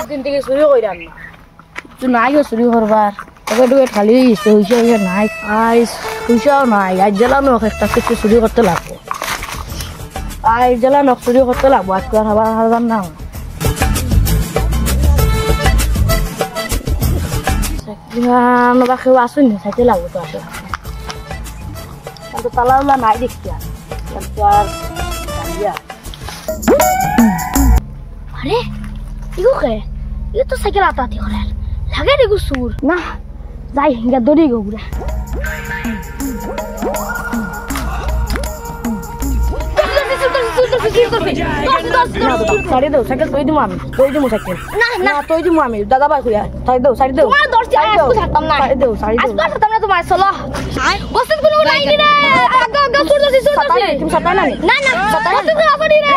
বহুত দিন থেকে চুরি কইরাম না তুই নাই চুরি করবার তোকে টুকে খালি হইছে নাই আইস পয়সাও নাই আজ জ্বালানো একটা কিছু চুরি করতে লাগবো আজ জ্বালানো চুরি করতে লাগবো আজকে আর হারবার না কেউ আসুন না সাইতে লাগবো তো আসে কিন্তু তালা নাই দেখছি আর আরে ইগো কে এ তো সাইকেল আতাতে করে লাগে রে গুসুর না যাই হিঙ্গা দড়ি গো পুরা সাইড দাও সাইকেল কই দিমু আমি সাইকেল না না কই দিমু আমি দাদা ভাই কইয়া সাইড দাও তোমার দর্শি আজকে থাকতাম না সাইড দাও আজকে থাকতাম না তোমার চলো বসত কোনো নাই রে আগা আগা সুরদর্শি তুমি সাতা না না না বসত কোনো আপনি রে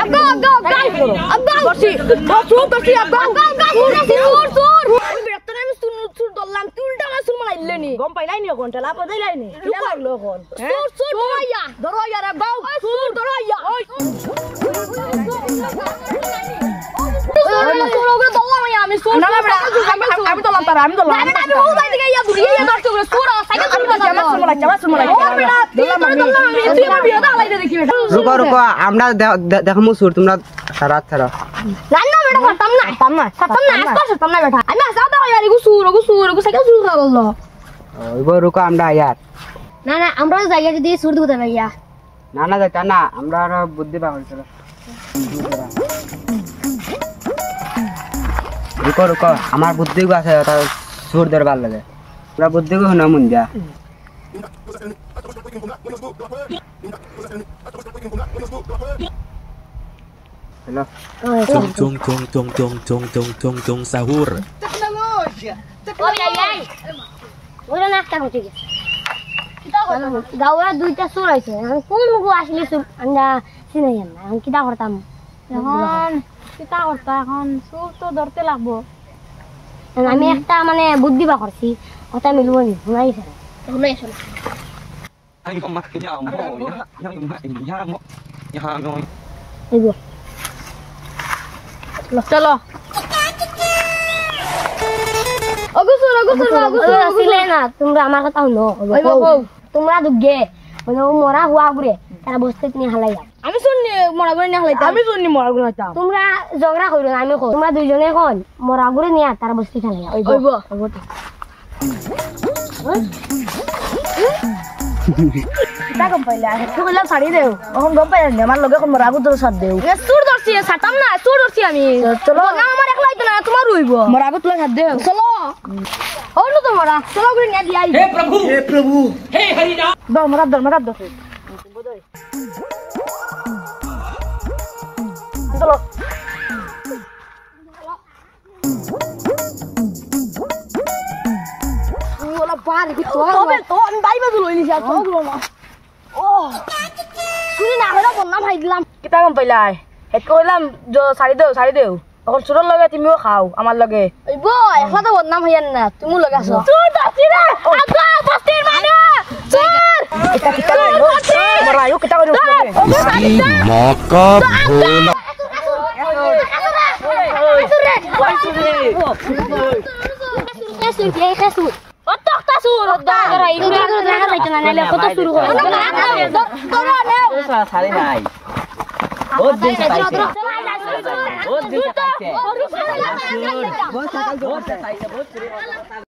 আগা আগা আগা দর্শি দর্শি আগা আগা সুর বেতন আমি সুর দল্লাম তুলটা না সুর মাইলে নি গম পাইলাই নি কোনটা লাপ দেইলাই নি কি লাগলো কোন সুর ধরাইয়া ধরাইয়া রে গাও সুর ধরাইয়া আমি তো লাম আমি তো লাম আমি ও যাই দিকে ইয়া দূরে ইয়া দর্শক করে সুর সাইকেল চুরি করতে रुको रुको আমরা দেখমু সুর তোমরা সারা ছাড়া না না বেটা ফাটাম না ফাটাম না বেটা আমি আসা দাও यार গো সুর সাইকেল চুরি করে বললো ওইবো রুকো আমরা ইয়ার না না আমরা জায়গা যদি সুর দিতে ভাইয়া না না যাইতা না আমরা আর বুদ্ধি পাগল চলো रुको আমার বুদ্ধি গো আছে তা সুর দরবার লাগে আমরা বুদ্ধি গো না মুন যা Hello. Tung sahur. ওরা নাস্তা করতে গেছে গাওয়া দুইটা সুর আছে কোন মুগো আসলে সুর আমরা চিনাই না এখন কিটা করতাম এখন কিটা করতা এখন সুর তো ধরতে লাগবো আমি একটা মানে বুদ্ধি বা করছি কথা মিলবো নি শুনাইছে শুনাইছে এইগো চলো অগুসুর আসলে না তোমরা আমার কথা শুনো তোমরা দুগে মানে ও মরা হুয়া ঘুরে তারা বসতে নিয়ে হালাইয়া আমি শুননি মরা গুরে নিয়ে হালাইতাম আমি শুননি মরা গুরে নিতাম তোমরা ঝগড়া কইরো না আমি কই তোমরা দুইজনে কোন মরা ঘুরে নিয়ে তারা বসতে হালাইয়া ওইবো কিটা গম পাইলা তুই কইলা ছাড়ি দেও এখন গম পাইলা নি আমার লগে কোন মরা গুরে ছাড় দেও সুর ধরছি ছাতাম না সুর ধরছি আমি চলো না আমার একলা হইতো না তোমার হইব মরা গুরে তুই ছাড় দেও চলো ওনো তোমরা চলো ঘুরে নিয়ে দিয়াই हे प्रभु हे हरि राम দাও মরা দাও চলো ওলা পার কি তো তো আমি বাইবা দুল হইনি যা তো দুল না ও শুনি না হলো বন্না ভাই দিলাম কিটা গম পাইলা হেড কইলাম ছাড়ি দেও এখন সুরর লগে তুমিও খাও আমার লগে ওইব একলা তো বদনাম হইয়ান না তুমি লাগাছ সুর দাসি রে আগা বস্তির মানু সুর এটা কিটা কইলো মরা আয়ো কিটা কইলো मौका भोला बहुत